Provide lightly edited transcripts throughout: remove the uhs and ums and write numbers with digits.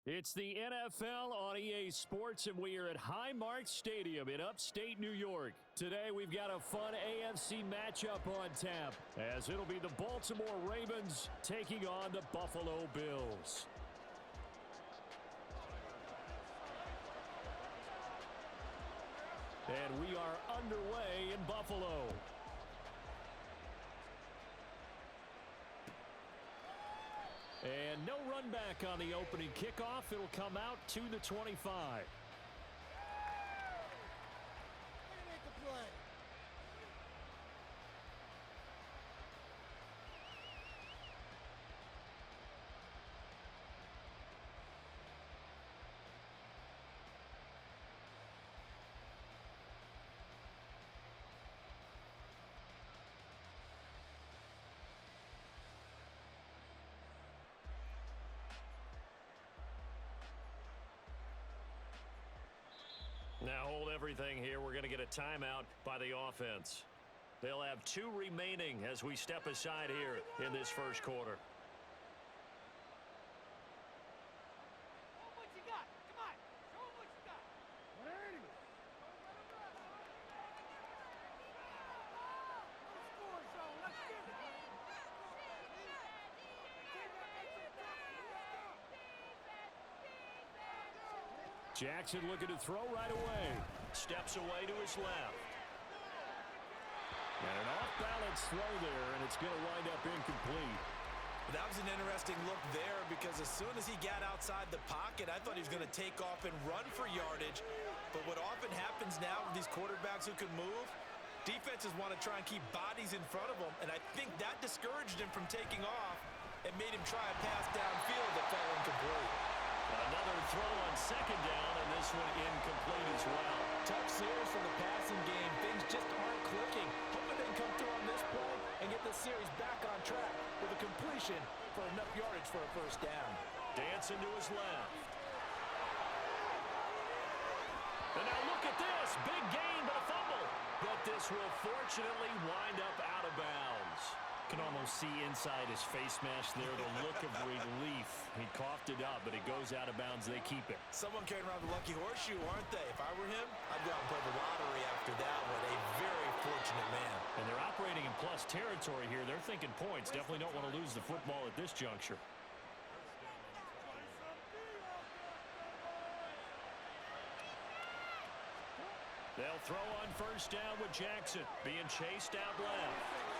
It's the NFL on EA Sports, and we are at Highmark Stadium in upstate New York. Today, we've got a fun AFC matchup on tap, as it'll be the Baltimore Ravens taking on the Buffalo Bills. And we are underway in Buffalo. And no run back on the opening kickoff. It'll come out to the 25. Make the play. Now hold everything here. We're going to get a timeout by the offense. They'll have 2 remaining as we step aside here in this first quarter. Show them what you got. Come on. Show them what you got. Let's score, Joe. Let's get it. Jackson looking to throw right away. Steps away to his left. And an off-balance throw there, and it's going to wind up incomplete. That was an interesting look there because as soon as he got outside the pocket, I thought he was going to take off and run for yardage. But what often happens now with these quarterbacks who can move, defenses want to try and keep bodies in front of them, and I think that discouraged him from taking off and made him try a pass downfield that fell incomplete. Another throw on second down, and this one incomplete as well. Tough series for the passing game. Things just aren't clicking. Hoping they can come through on this play and get this series back on track with a completion for enough yardage for a first down. Dancing to his left. And now look at this. Big gain, but a fumble. But this will fortunately wind up out of bounds. Can almost see inside his face mask there the look of relief. He coughed it up, but it goes out of bounds. They keep it. Someone carrying around the lucky horseshoe, aren't they? If I were him, I'd go out and play the lottery after that one. A very fortunate man. And they're operating in plus territory here. They're thinking points. Definitely don't want to lose the football at this juncture. They'll throw on first down with Jackson being chased out left.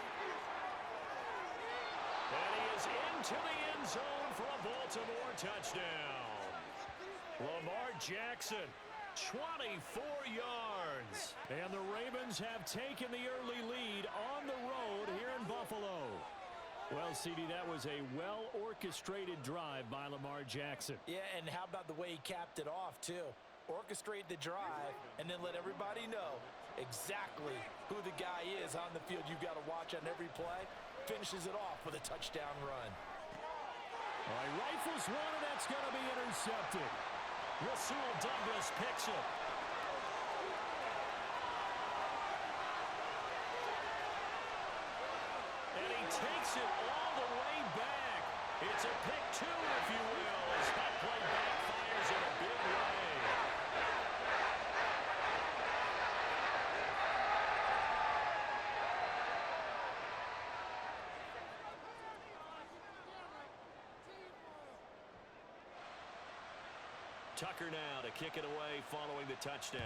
And he is into the end zone for a Baltimore touchdown. Lamar Jackson, 24 yards. And the Ravens have taken the early lead on the road here in Buffalo. Well, CD, that was a well-orchestrated drive by Lamar Jackson. Yeah, and how about the way he capped it off, too? Orchestrate the drive and then let everybody know exactly who the guy is on the field you've got to watch on every play. Finishes it off with a touchdown run. All right, rifles one, and that's going to be intercepted. Rasul Douglas picks it. And he takes it all the way back. It's a pick 2, if you will, as that play backfires in a big way. Tucker now to kick it away following the touchdown.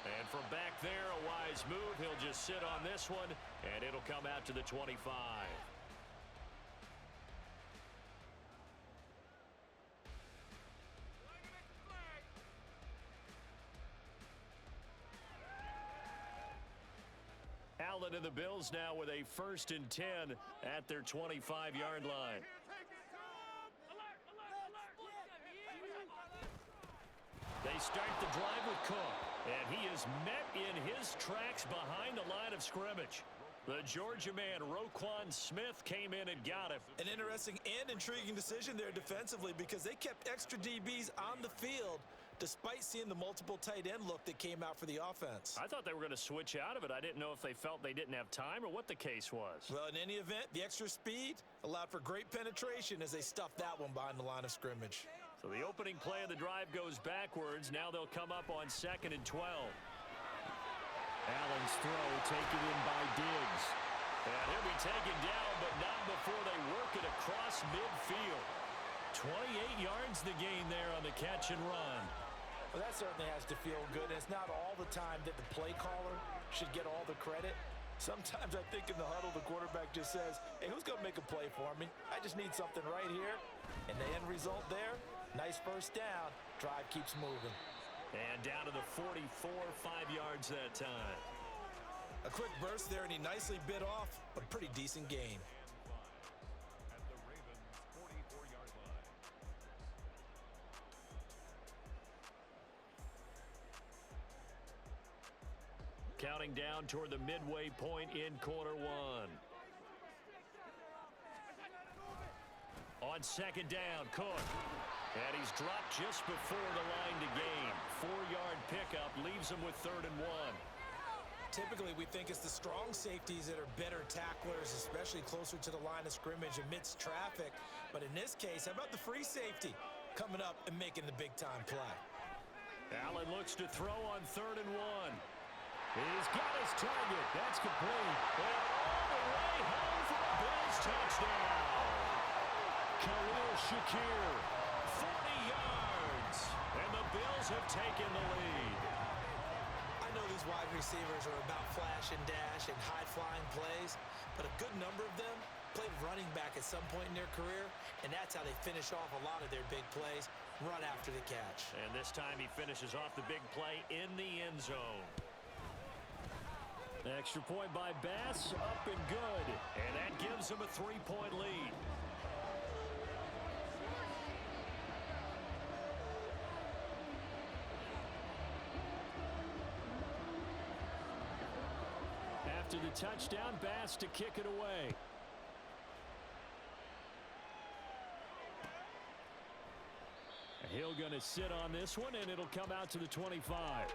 And from back there, a wise move. He'll just sit on this one, and it'll come out to the 25. Allen and the Bills now with a 1st and 10 at their 25-yard line. They start the drive with Cook, and he is met in his tracks behind the line of scrimmage. The Georgia man, Roquan Smith, came in and got him. An interesting and intriguing decision there defensively because they kept extra DBs on the field despite seeing the multiple tight end look that came out for the offense. I thought they were going to switch out of it. I didn't know if they felt they didn't have time or what the case was. Well, in any event, the extra speed allowed for great penetration as they stuffed that one behind the line of scrimmage. So the opening play of the drive goes backwards. Now they'll come up on 2nd and 12. Allen's throw taken in by Diggs. And he'll be taken down, but not before they work it across midfield. 28 yards the gain there on the catch and run. Well, that certainly has to feel good. And it's not all the time that the play caller should get all the credit. Sometimes I think in the huddle, the quarterback just says, hey, who's going to make a play for me? I just need something right here. And the end result there, nice first down. Drive keeps moving. And down to the 44, 5 yards that time. A quick burst there, and he nicely bit off a pretty decent gain. At the Ravens' 44-yard line. Counting down toward the midway point in quarter one. On 2nd down, Cook. And he's dropped just before the line to gain. 4-yard pickup leaves him with 3rd and 1. Typically, we think it's the strong safeties that are better tacklers, especially closer to the line of scrimmage amidst traffic. But in this case, how about the free safety coming up and making the big-time play? Allen looks to throw on 3rd and 1. He's got his target. That's complete. And all the way home for a Bills touchdown. Khalil Shakir, 40 yards. And the Bills have taken the lead. I know these wide receivers are about flash and dash and high-flying plays, but a good number of them played running back at some point in their career, and that's how they finish off a lot of their big plays, run after the catch. And this time he finishes off the big play in the end zone. Extra point by Bass, up and good. And that gives him a 3-point lead. After the touchdown, Bass to kick it away. Hill going to sit on this one, and it'll come out to the 25.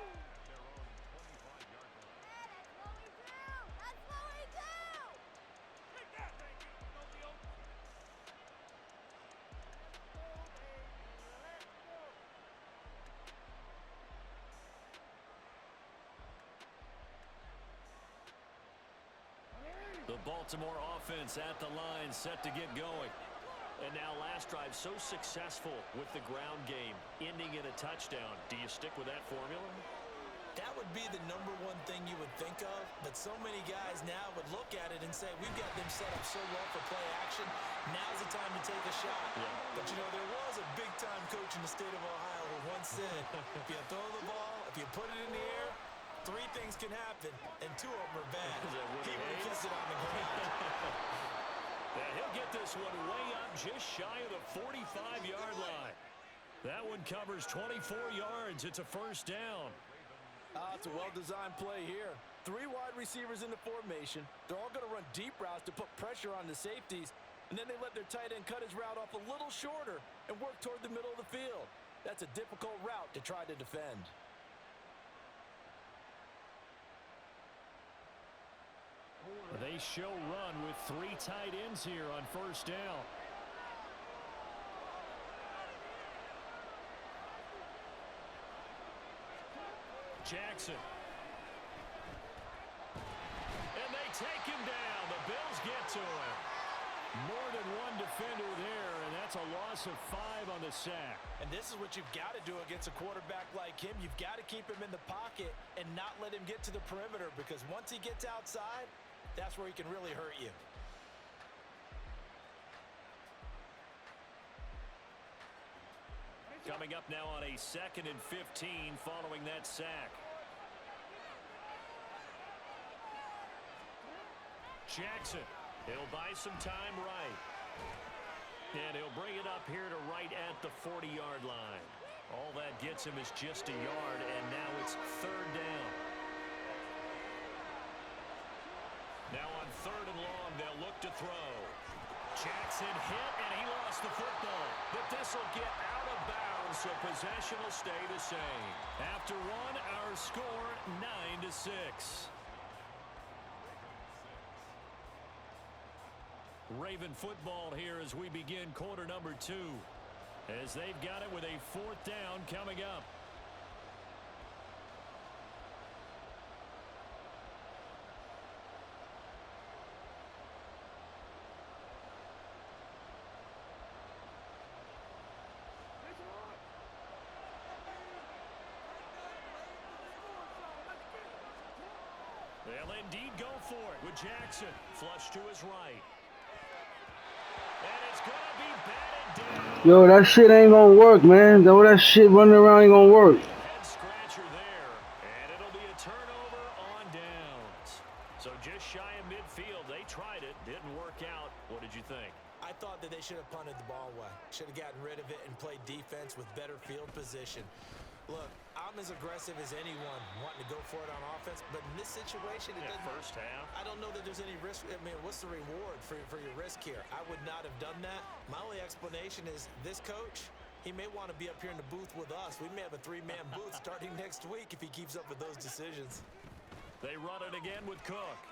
The Baltimore offense at the line, set to get going. And now last drive so successful with the ground game, ending in a touchdown. Do you stick with that formula? That would be the number one thing you would think of, but so many guys now would look at it and say, we've got them set up so well for play action. Now's the time to take a shot. Yeah. But, you know, there was a big-time coach in the state of Ohio who once said, if you throw the ball, if you put it in the air, 3 things can happen, and 2 of them are bad. He would have kissed it on the ground. And he'll get this one way up just shy of the 45-yard line. That one covers 24 yards. It's a first down. It's a well-designed play here. 3 wide receivers in the formation. They're all going to run deep routes to put pressure on the safeties, and then they let their tight end cut his route off a little shorter and work toward the middle of the field. That's a difficult route to try to defend. They show run with 3 tight ends here on first down. Jackson. And they take him down. The Bills get to him. More than one defender there, and that's a loss of 5 on the sack. And this is what you've got to do against a quarterback like him. You've got to keep him in the pocket and not let him get to the perimeter, because once he gets outside, that's where he can really hurt you. Coming up now on a 2nd and 15 following that sack. Jackson, he'll buy some time right. And he'll bring it up here to right at the 40-yard line. All that gets him is just a yard, and now it's 3rd down. Now on 3rd and long, they'll look to throw. Jackson hit, and he lost the football. But this will get out of bounds so possession will stay the same. After one, our score 9-6. Raven football here as we begin quarter number 2. As they've got it with a 4th down coming up. They'll indeed go for it with Jackson. Flush to his right. And it's going to be batted down. Yo, that shit ain't gonna work, man. That shit running around ain't gonna work. Head scratcher there. And it'll be a turnover on downs. So just shy of midfield. They tried it. Didn't work out. What did you think? I thought that they should have punted the ball away. Should have gotten rid of it and played defense with better field position. Look, I'm as aggressive as anyone wanting to go for it on offense, but in this situation, it doesn't. First half. I don't know that there's any risk. I mean, what's the reward for your risk here? I would not have done that. My only explanation is this coach, he may want to be up here in the booth with us. We may have a 3-man booth starting next week if he keeps up with those decisions. They run it again with Cook.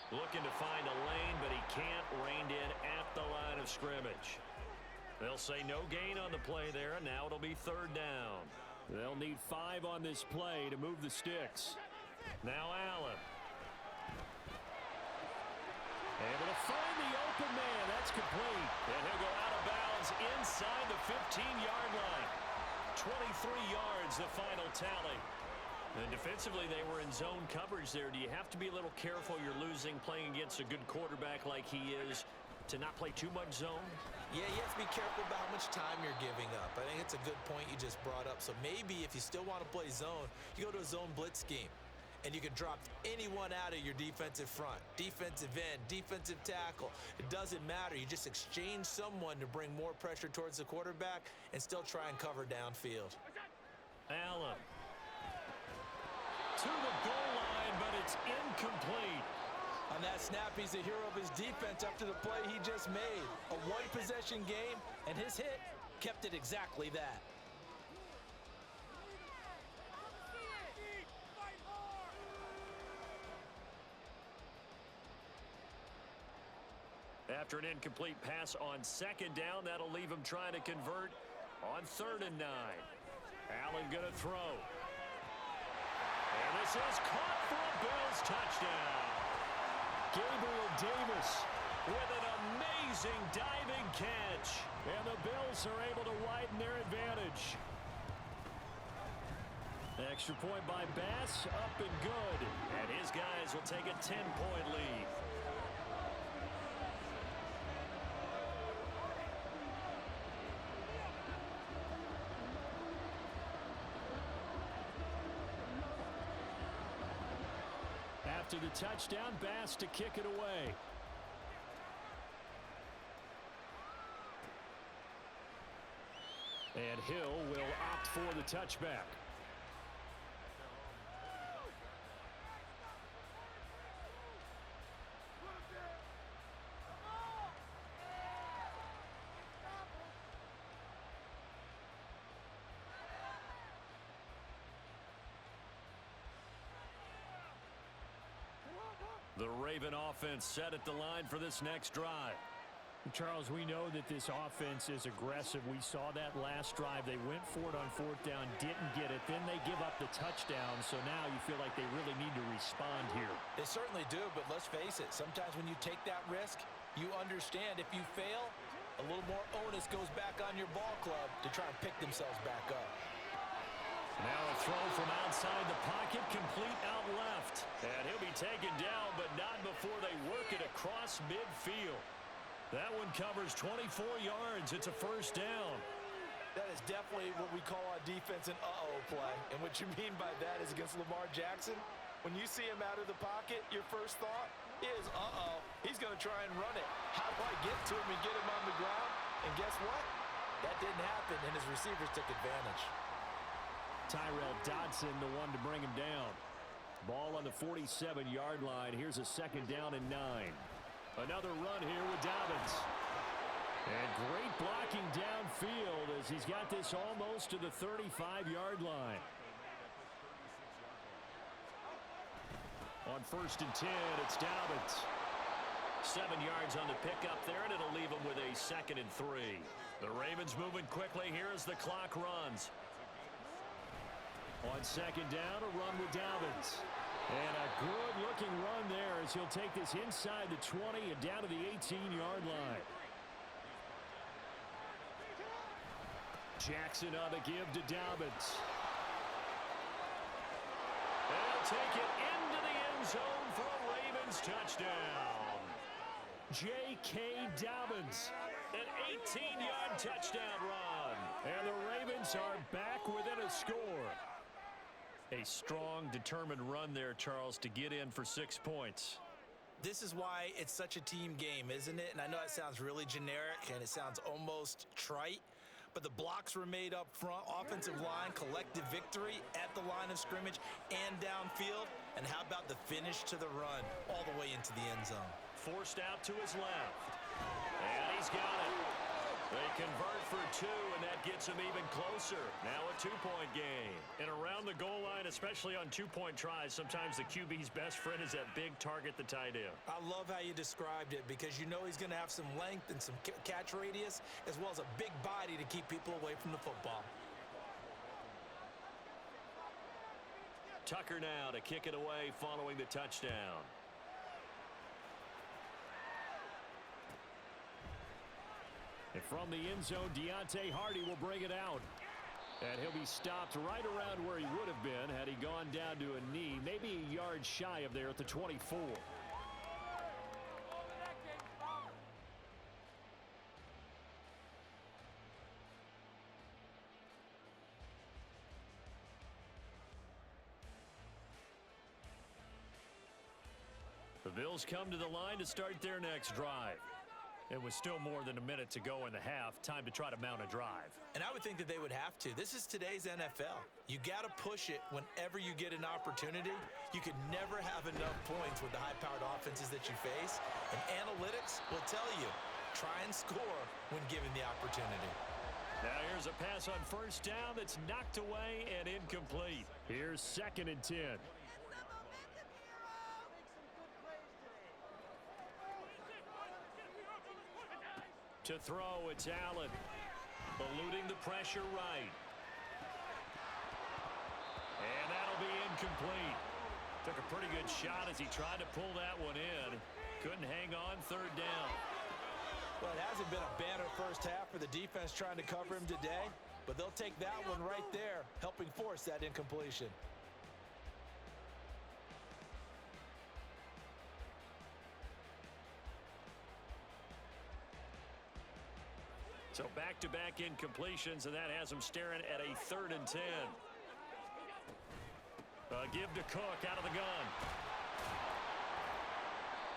Looking to find a lane, but he can't. Reined in at the line of scrimmage. They'll say no gain on the play there, and now it'll be 3rd down. They'll need 5 on this play to move the sticks. Now Allen. Able to find the open man. That's complete. And he'll go out of bounds inside the 15-yard line. 23 yards, the final tally. And defensively, they were in zone coverage there. Do you have to be a little careful? You're losing playing against a good quarterback like he is to not play too much zone? Yeah, you have to be careful about how much time you're giving up. I think it's a good point you just brought up. So maybe if you still want to play zone, you go to a zone blitz scheme. And you can drop anyone out of your defensive front. Defensive end, defensive tackle. It doesn't matter. You just exchange someone to bring more pressure towards the quarterback and still try and cover downfield. Allen. To the goal line, but it's incomplete. On that snap, he's a hero of his defense after the play he just made. A one-possession game, and his hit kept it exactly that. After an incomplete pass on 2nd down, that'll leave him trying to convert on 3rd and 9. Allen going to throw. And this is caught for a Bills touchdown. Gabriel Davis with an amazing diving catch. And the Bills are able to widen their advantage. Extra point by Bass, up and good. And his guys will take a 10-point lead. After the touchdown, Bass to kick it away. And Hill will opt for the touchback. The Raven offense set at the line for this next drive. Charles, we know that this offense is aggressive. We saw that last drive. They went for it on 4th down, didn't get it. Then they give up the touchdown, so now you feel like they really need to respond here. They certainly do, but let's face it. Sometimes when you take that risk, you understand if you fail, a little more onus goes back on your ball club to try and pick themselves back up. Now a throw from outside the pocket, complete out left. And he'll be taken down, but not before they work it across midfield. That one covers 24 yards. It's a 1st down. That is definitely what we call on defense an uh-oh play. And what you mean by that is against Lamar Jackson, when you see him out of the pocket, your first thought is, uh-oh, he's going to try and run it. How do I get to him and get him on the ground? And guess what? That didn't happen, and his receivers took advantage. Tyrell Dodson, the one to bring him down. Ball on the 47-yard line. Here's a 2nd down and 9. Another run here with Dobbins. And great blocking downfield as he's got this almost to the 35-yard line. On 1st and 10, it's Dobbins. 7 yards on the pickup there, and it'll leave him with a 2nd and 3. The Ravens moving quickly here as the clock runs. On 2nd down, a run with Dobbins. And a good-looking run there as he'll take this inside the 20 and down to the 18-yard line. Jackson on the give to Dobbins. They'll take it into the end zone for a Ravens touchdown. J.K. Dobbins, an 18-yard touchdown run. And the Ravens are back within a score. A strong, determined run there, Charles, to get in for 6 points. This is why it's such a team game, isn't it? And I know it sounds really generic and it sounds almost trite, but the blocks were made up front, offensive line, collective victory at the line of scrimmage and downfield. And how about the finish to the run all the way into the end zone? Forced out to his left. And he's got it. They convert for 2, and that gets him even closer. Now a 2-point game. And around the goal line, especially on 2-point tries, sometimes the QB's best friend is that big target, the tight end. I love how you described it because you know he's going to have some length and some catch radius as well as a big body to keep people away from the football. Tucker now to kick it away following the touchdown. And from the end zone, Deontay Hardy will bring it out. And he'll be stopped right around where he would have been had he gone down to a knee, maybe a yard shy of there at the 24. The Bills come to the line to start their next drive. It was still more than a minute to go in the half. Time to try to mount a drive. And I would think that they would have to. This is today's NFL. You got to push it whenever you get an opportunity. You could never have enough points with the high-powered offenses that you face. And analytics will tell you, try and score when given the opportunity. Now here's a pass on 1st down that's knocked away and incomplete. Here's 2nd and 10. To throw, it's Allen. Eluding the pressure right. And that'll be incomplete. Took a pretty good shot as he tried to pull that one in. Couldn't hang on 3rd down. Well, it hasn't been a banner first half for the defense trying to cover him today, but they'll take that one right there, helping force that incompletion. So back-to-back incompletions, and that has him staring at a 3rd and 10. Give to Cook out of the gun.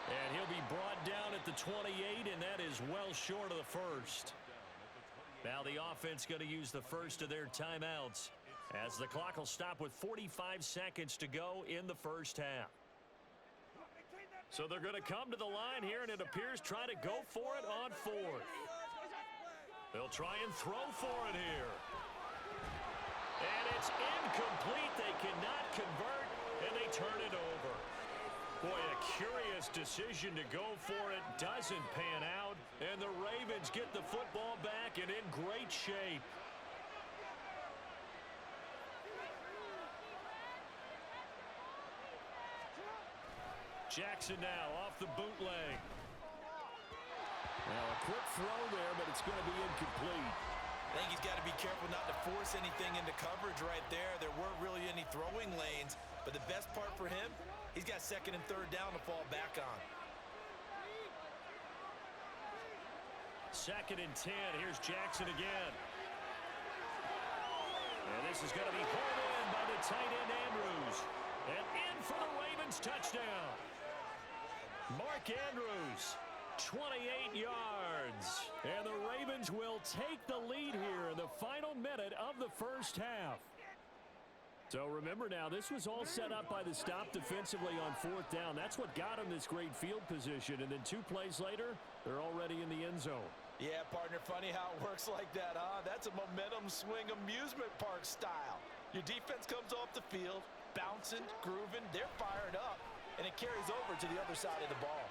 And he'll be brought down at the 28, and that is well short of the 1st. Now the offense going to use the first of their timeouts as the clock will stop with 45 seconds to go in the 1st half. So they're going to come to the line here, and it appears try to go for it on 4th. They'll try and throw for it here. And it's incomplete. They cannot convert, and they turn it over. Boy, a curious decision to go for it doesn't pan out, and the Ravens get the football back and in great shape. Jackson now off the bootleg. Now a quick throw there, but it's going to be incomplete. I think he's got to be careful not to force anything into coverage right there. There weren't really any throwing lanes, but the best part for him, he's got 2nd and 3rd down to fall back on. 2nd and 10. Here's Jackson again. And this is going to be hauled in by the tight end Andrews. And in for the Ravens touchdown. Mark Andrews. 28 yards. And the Ravens will take the lead here in the final minute of the 1st half. So remember now, this was all set up by the stop defensively on 4th down. That's what got him this great field position. And then 2 plays later, they're already in the end zone. Yeah, partner, funny how it works like that, huh? That's a momentum swing amusement park style. Your defense comes off the field, bouncing, grooving, they're fired up, and it carries over to the other side of the ball.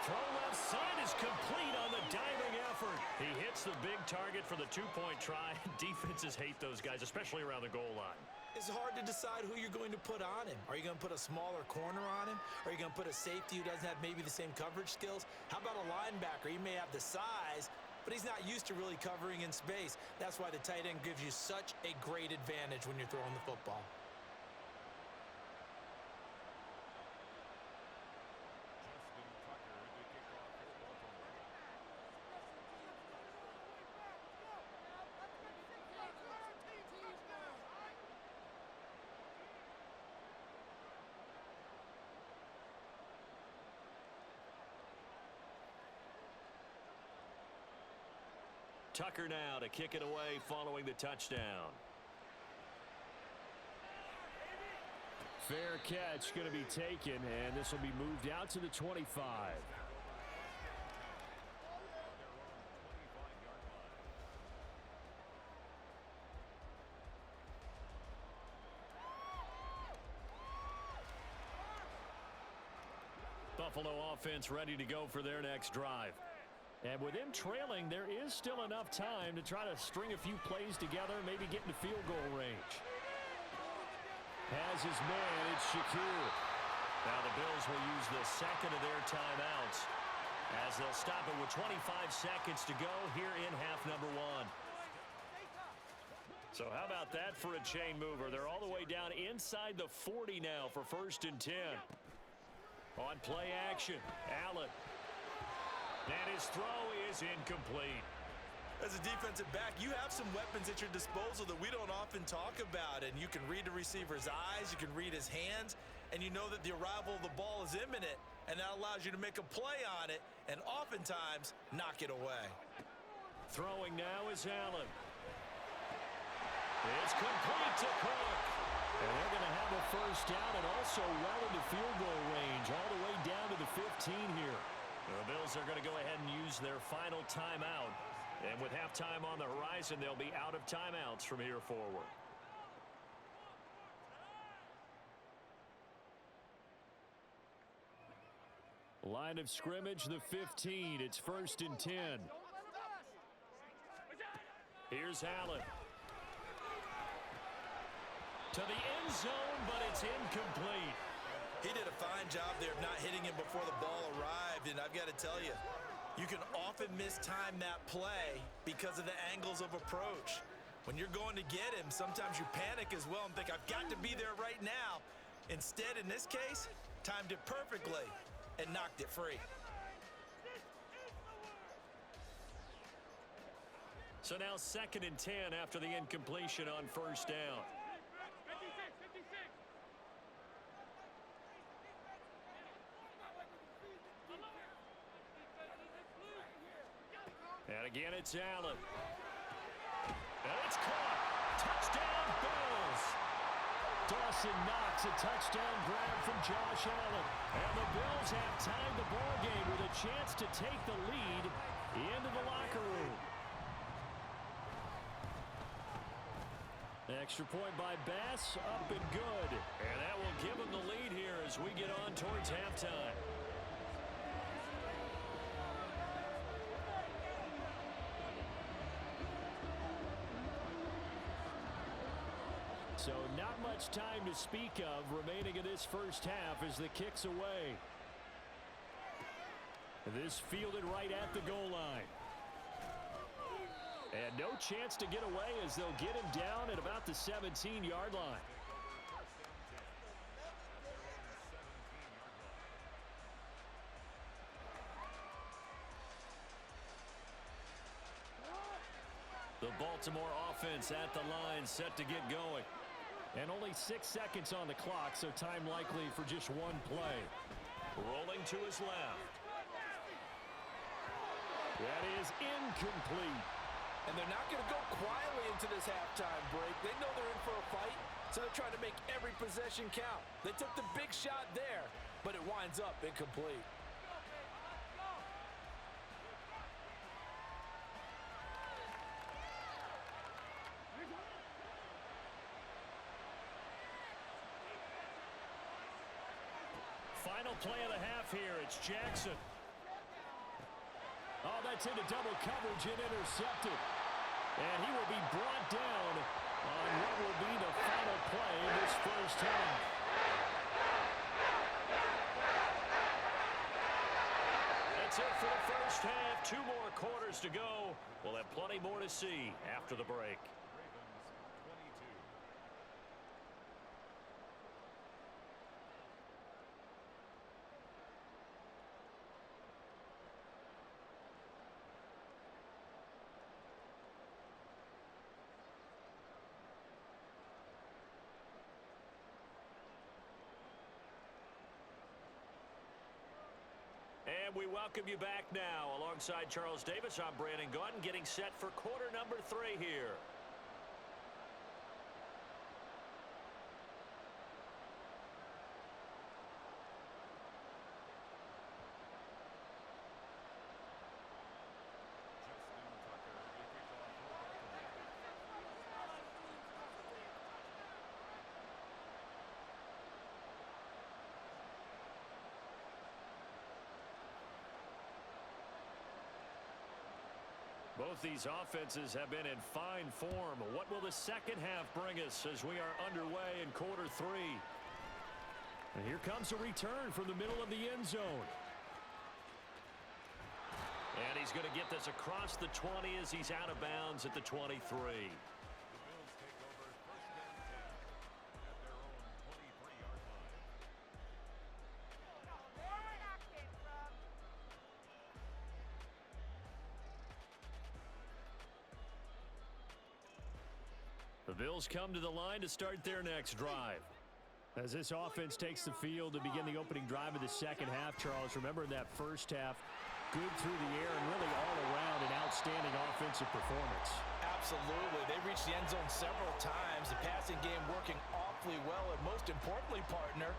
Throw left side is complete on the diving effort. He hits the big target for the two-point try. Defenses hate those guys, especially around the goal line. It's hard to decide who you're going to put on him. Are you going to put a smaller corner on him? Are you going to put a safety who doesn't have maybe the same coverage skills? How about a linebacker? He may have the size, but he's not used to really covering in space. That's why the tight end gives you such a great advantage when you're throwing the football. Tucker now to kick it away following the touchdown. Fair catch going to be taken, and this will be moved out to the 25. Buffalo offense ready to go for their next drive. And with him trailing, there is still enough time to try to string a few plays together, maybe get into field goal range. Has his man, it's Shakur. Now the Bills will use the second of their timeouts as they'll stop it with 25 seconds to go here in half number one. So how about that for a chain mover? They're all the way down inside the 40 now for 1st and 10. On play action, Allen. And his throw is incomplete. As a defensive back, you have some weapons at your disposal that we don't often talk about. And you can read the receiver's eyes, you can read his hands, and you know that the arrival of the ball is imminent. And that allows you to make a play on it and oftentimes knock it away. Throwing now is Allen. It's complete to Cook. And they're going to have a first down and also well into field goal range, all the way down to the 15 here. The Bills are going to go ahead and use their final timeout. And with halftime on the horizon, they'll be out of timeouts from here forward. Line of scrimmage, the 15. It's 1st and 10. Here's Allen. To the end zone, but it's incomplete. He did a fine job there of not hitting him before the ball arrived, and I've got to tell you, you can often mistime that play because of the angles of approach. When you're going to get him, sometimes you panic as well and think, I've got to be there right now. Instead, in this case, timed it perfectly and knocked it free. So now 2nd and 10 after the incompletion on 1st down. And again, it's Allen. And it's caught. Touchdown, Bills. Dawson Knox, a touchdown grab from Josh Allen. And the Bills have tied the ball game with a chance to take the lead into the locker room. Extra point by Bass, up and good. And that will give them the lead here as we get on towards halftime. So not much time to speak of remaining in this first half as the kick's away. This fielded right at the goal line. And no chance to get away as they'll get him down at about the 17-yard line. The Baltimore offense at the line set to get going. And only 6 seconds on the clock, so time likely for just one play. Rolling to his left. That is incomplete. And they're not going to go quietly into this halftime break. They know they're in for a fight, so they're trying to make every possession count. They took the big shot there, but it winds up incomplete. final play of the half here. It's Jackson. Oh, that's into double coverage and intercepted. And he will be brought down on what will be the final play of this first half. That's it for the first half. 2 more quarters to go. We'll have plenty more to see after the break. And we welcome you back now. Alongside Charles Davis, I'm Brandon Gaudin, getting set for quarter number 3 here. Both these offenses have been in fine form. What will the second half bring us as we are underway in quarter 3? And here comes a return from the middle of the end zone. And he's going to get this across the 20 as he's out of bounds at the 23. The Bills come to the line to start their next drive. As this offense takes the field to begin the opening drive of the second half, Charles, remember that first half, good through the air and really all around an outstanding offensive performance. Absolutely. They reached the end zone several times. The passing game working awfully well, and most importantly, partner,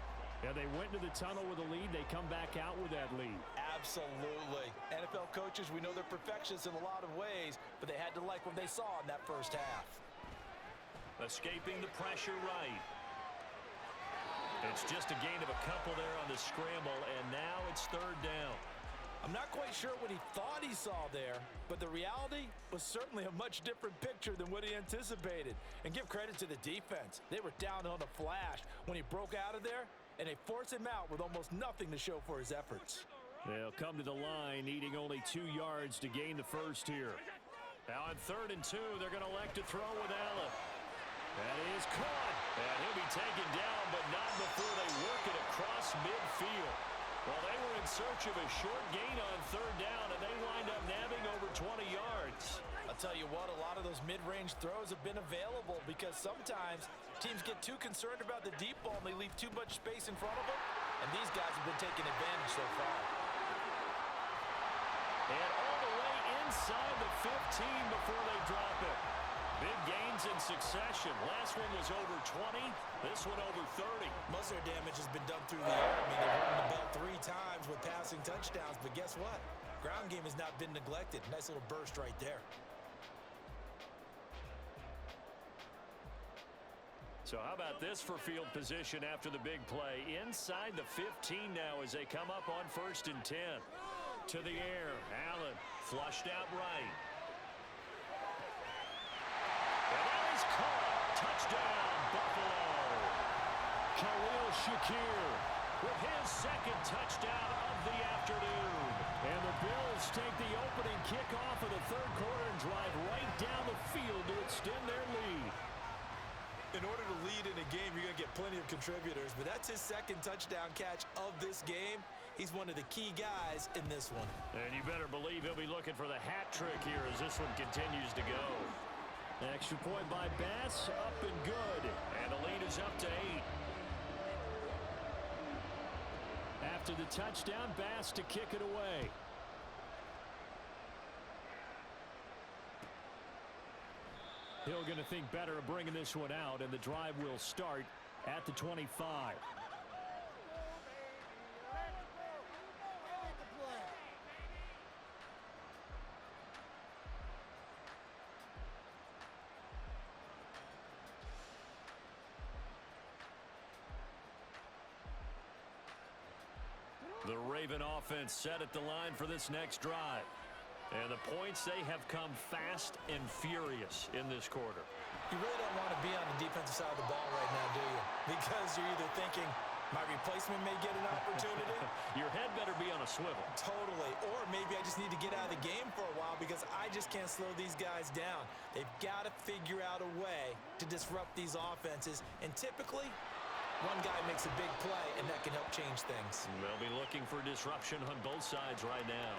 yeah, they went into the tunnel with a lead. They come back out with that lead. Absolutely. NFL coaches, we know they're perfectionists in a lot of ways, but they had to like what they saw in that first half. Escaping the pressure right. It's just a gain of a couple there on the scramble, and now it's third down. I'm not quite sure what he thought he saw there, but the reality was certainly a much different picture than what he anticipated. And give credit to the defense. They were down on a flash when he broke out of there, and they forced him out with almost nothing to show for his efforts. They'll come to the line, needing only 2 yards to gain the first here. Now on 3rd and 2, they're going to elect to throw with Allen. That is caught, and he'll be taken down, but not before they work it across midfield. Well, they were in search of a short gain on 3rd down, and they wind up nabbing over 20 yards. I'll tell you what, a lot of those mid-range throws have been available because sometimes teams get too concerned about the deep ball and they leave too much space in front of them, and these guys have been taking advantage so far. And all the way inside the 15 before they drop it. Big gains in succession. Last one was over 20. This one over 30. Most of their damage has been done through the air. I mean, they've rung the bell 3 times with passing touchdowns, but guess what? Ground game has not been neglected. Nice little burst right there. So how about this for field position after the big play? Inside the 15 now as they come up on 1st and 10. To the air. Allen flushed out right. And that is caught. Touchdown, Buffalo. Khalil Shakir with his 2nd touchdown of the afternoon. And the Bills take the opening kickoff of the 3rd quarter and drive right down the field to extend their lead. In order to lead in a game, you're going to get plenty of contributors, but that's his 2nd touchdown catch of this game. He's one of the key guys in this one. And you better believe he'll be looking for the hat trick here as this one continues to go. Extra point by Bass, up and good. And the lead is up to 8. After the touchdown, Bass to kick it away. Hill going to think better of bringing this one out, and the drive will start at the 25. The Raven offense set at the line for this next drive. And the points, they have come fast and furious in this quarter. You really don't want to be on the defensive side of the ball right now, do you? Because you're either thinking, my replacement may get an opportunity. Your head better be on a swivel. Totally. Or maybe I just need to get out of the game for a while because I just can't slow these guys down. They've got to figure out a way to disrupt these offenses. And typically, one guy makes a big play, and that can help change things. They'll be looking for disruption on both sides right now.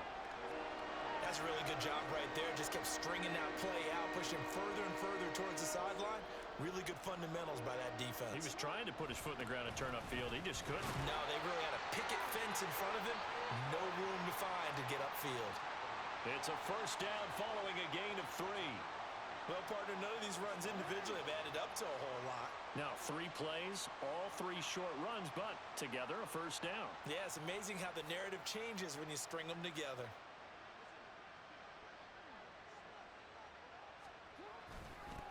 That's a really good job right there. Just kept stringing that play out, pushing further and further towards the sideline. Really good fundamentals by that defense. He was trying to put his foot in the ground and turn upfield. He just couldn't. No, they really had a picket fence in front of him. No room to find to get upfield. It's a first down following a gain of 3. Well, partner, none of these runs individually have added up to a whole lot. Now, 3 plays, all 3 short runs, but together a first down. Yeah, it's amazing how the narrative changes when you string them together.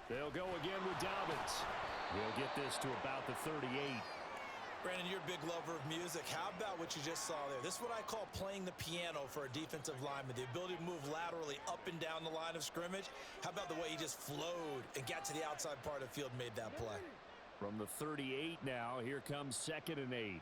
They'll go again with Dobbins. We'll get this to about the 38. Brandon, you're a big lover of music. How about what you just saw there? This is what I call playing the piano for a defensive lineman. The ability to move laterally up and down the line of scrimmage. How about the way he just flowed and got to the outside part of the field and made that play? From the 38 now, here comes 2nd and 8.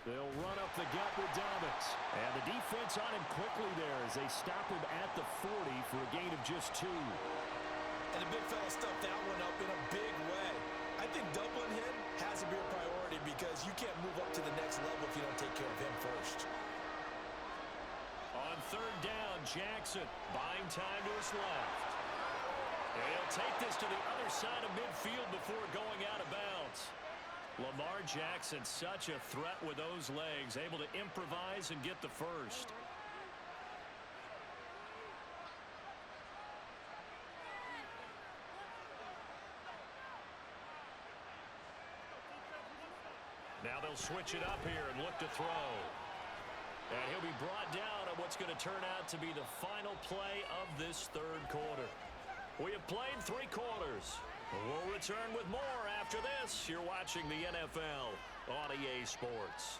They'll run up the gut with Dobbins. And the defense on him quickly there as they stop him at the 40 for a gain of just 2. And the big fella stuffed that one up in a big way. I think doubling him has to be a priority because you can't move up to the next level if you don't take care of him first. On 3rd down, Jackson buying time to his left. And he'll take this to the other side of midfield before going out of bounds. Lamar Jackson, such a threat with those legs, able to improvise and get the first. Now they'll switch it up here and look to throw. And he'll be brought down on what's going to turn out to be the final play of this 3rd quarter. We have played 3 quarters. We'll return with more after this. You're watching the NFL on EA Sports.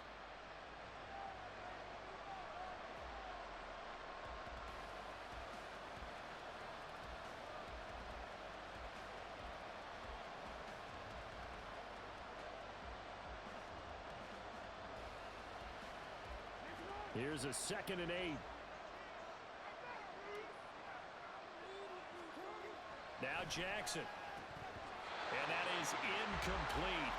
Here's a 2nd and 8. Now Jackson. And that is incomplete.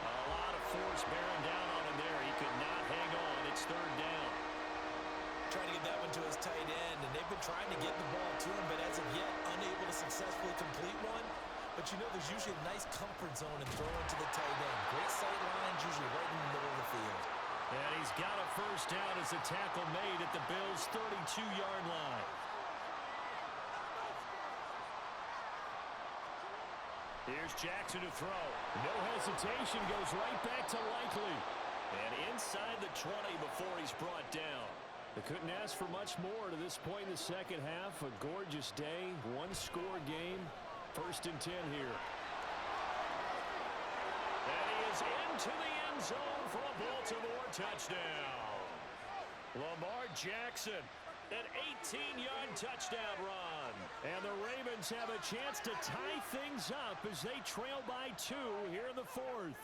A lot of force bearing down on him there. He could not hang on. It's 3rd down. Trying to get that one to his tight end, and they've been trying to get the ball to him, but as of yet, unable to successfully complete one. But you know there's usually a nice comfort zone in throwing to the tight end. Great sight lines, usually right in the middle of the field. And he's got a first down as the tackle made at the Bills' 32-yard line. Here's Jackson to throw. No hesitation, goes right back to Likely. And inside the 20 before he's brought down. They couldn't ask for much more to this point in the second half. A gorgeous day, 1-score game. 1st and 10 here. And he is into the end zone for a Baltimore touchdown. Lamar Jackson, an 18-yard touchdown run. And the Ravens have a chance to tie things up as they trail by 2 here in the 4th.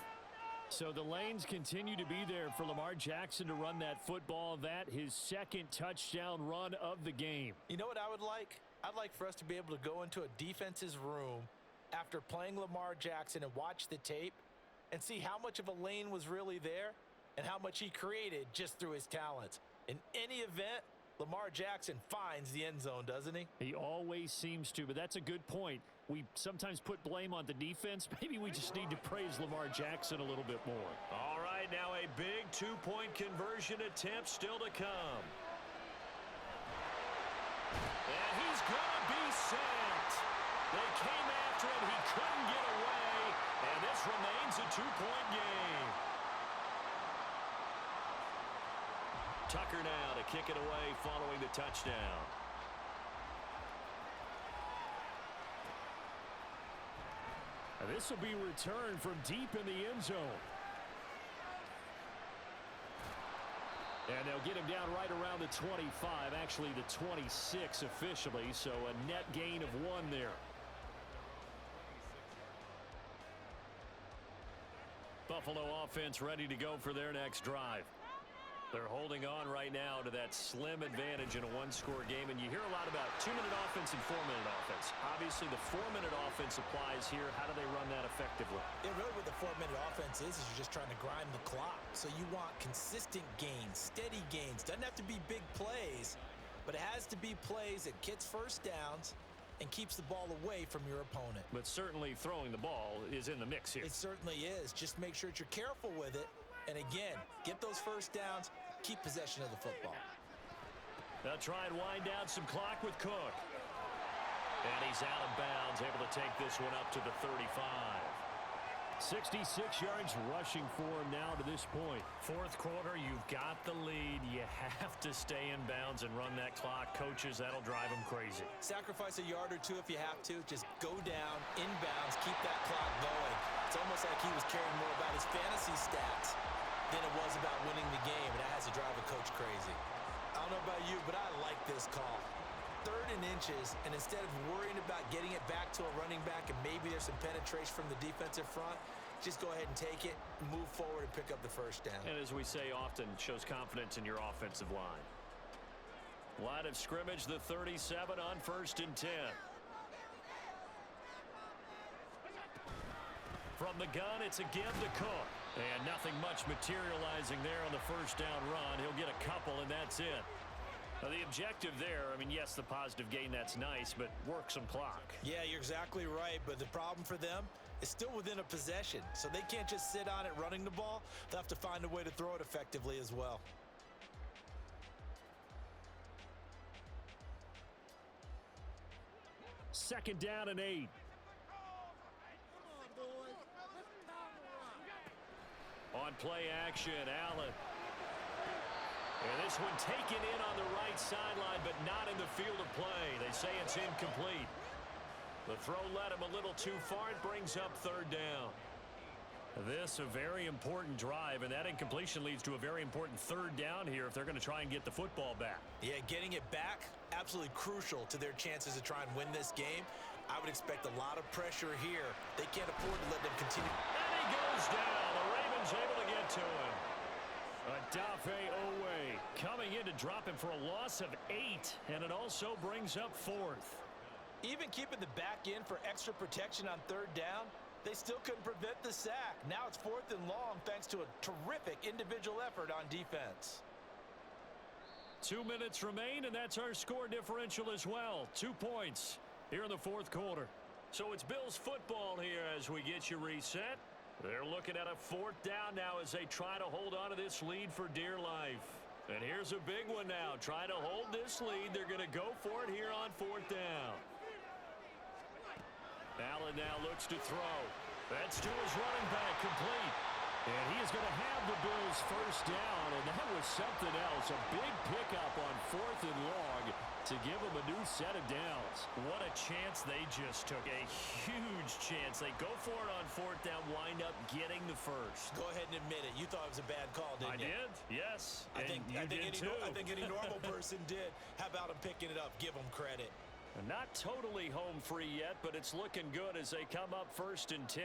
So the lanes continue to be there for Lamar Jackson to run that football. That his 2nd touchdown run of the game. You know what I would like? I'd like for us to be able to go into a defense's room after playing Lamar Jackson and watch the tape and see how much of a lane was really there and how much he created just through his talents. In any event, Lamar Jackson finds the end zone, doesn't he? He always seems to, but that's a good point. We sometimes put blame on the defense. Maybe we just need to praise Lamar Jackson a little bit more. All right, now a big 2-point conversion attempt still to come. And he's going to be sacked. They came after him. He couldn't get away. And this remains a 2-point game. Tucker now to kick it away following the touchdown. This will be returned from deep in the end zone. And they'll get him down right around the 25, actually the 26 officially, so a net gain of 1 there. Buffalo offense ready to go for their next drive. They're holding on right now to that slim advantage in a one-score game, and you hear a lot about 2-minute offense and 4-minute offense. Obviously, the 4-minute offense applies here. How do they run that effectively? Yeah, really what the 4-minute offense is you're just trying to grind the clock. So you want consistent gains, steady gains. Doesn't have to be big plays, but it has to be plays that gets first downs and keeps the ball away from your opponent. But certainly throwing the ball is in the mix here. It certainly is. Just make sure that you're careful with it. And again, get those first downs, keep possession of the football. They'll try and wind down some clock with Cook. And he's out of bounds, able to take this one up to the 35. 66 yards rushing for him now to this point. Fourth quarter, you've got the lead. You have to stay in bounds and run that clock. Coaches, that'll drive them crazy. Sacrifice a yard or two if you have to. Just go down, in bounds, keep that clock going. It's almost like he was caring more about his fantasy stats than it was about winning the game, and that has to drive a coach crazy. I don't know about you, but I like this call. 3rd and inches, and instead of worrying about getting it back to a running back and maybe there's some penetration from the defensive front, just go ahead and take it, move forward, and pick up the first down. And as we say often, shows confidence in your offensive line. Line of scrimmage, the 37 on 1st and 10. From the gun, it's a give to Cook. And nothing much materializing there on the first down run. He'll get a couple, and that's it. Now, the objective there, I mean, yes, the positive gain, that's nice, but work some clock. Yeah, you're exactly right, but the problem for them is still within a possession, so they can't just sit on it running the ball. They'll have to find a way to throw it effectively as well. Second down and 8. On play action, Allen. And this one taken in on the right sideline, but not in the field of play. They say it's incomplete. The throw led him a little too far. It brings up 3rd down. This a very important drive, and that incompletion leads to a very important 3rd down here if they're going to try and get the football back. Yeah, getting it back, absolutely crucial to their chances to try and win this game. I would expect a lot of pressure here. They can't afford to let them continue. And he goes down. The Ravens able to get to him. Adafe Owe coming in to drop him for a loss of 8, and it also brings up 4th. Even keeping the back in for extra protection on 3rd down, they still couldn't prevent the sack. Now it's 4th and long thanks to a terrific individual effort on defense. 2 minutes remain, and that's our score differential as well. 2 points here in the 4th quarter. So it's Bills football here as we get you reset. They're looking at a 4th down now as they try to hold on to this lead for dear life. And here's a big one now. Trying to hold this lead. They're going to go for it here on 4th down. Allen now looks to throw. That's to his running back, complete. And he is going to have the Bills' first down, and that was something else. A big pickup on 4th and long to give them a new set of downs. What a chance they just took. A huge chance. They go for it on 4th down, wind up getting the first. Go ahead and admit it. You thought it was a bad call, didn't you? I did, yes. I think any normal person did. How about him picking it up? Give him credit. Not totally home free yet, but it's looking good as they come up 1st and 10.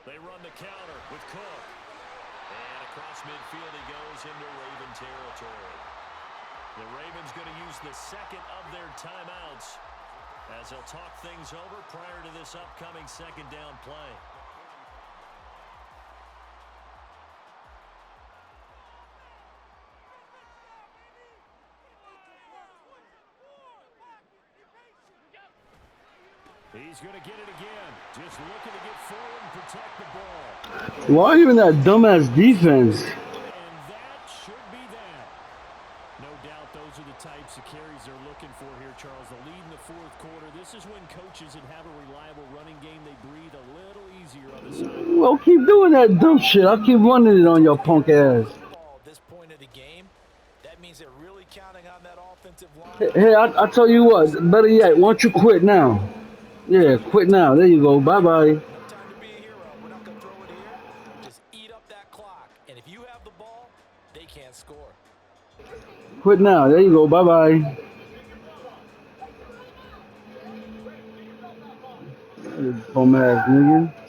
They run the counter with Cook. And across midfield he goes into Raven territory. The Ravens going to use the second of their timeouts as they'll talk things over prior to this upcoming 2nd down play. He's going to get it again. Just looking to get forward and protect the ball. Why even that dumbass defense? And that should be that. No doubt those are the types of carries they're looking for here, Charles. The lead in the 4th quarter. This is when coaches that have a reliable running game, they breathe a little easier on the side. Well, keep doing that dumb shit. I'll keep running it on your punk ass. At this point of the game, that means they're really counting on that offensive line. Hey, I tell you what. Better yet, why don't you quit now? Yeah, quit now. There you go. Bye-bye. No time to be a hero. We're not going to throw it here. Just eat up that clock and Quit now. There you go. Bye bye. Bum ass nigga.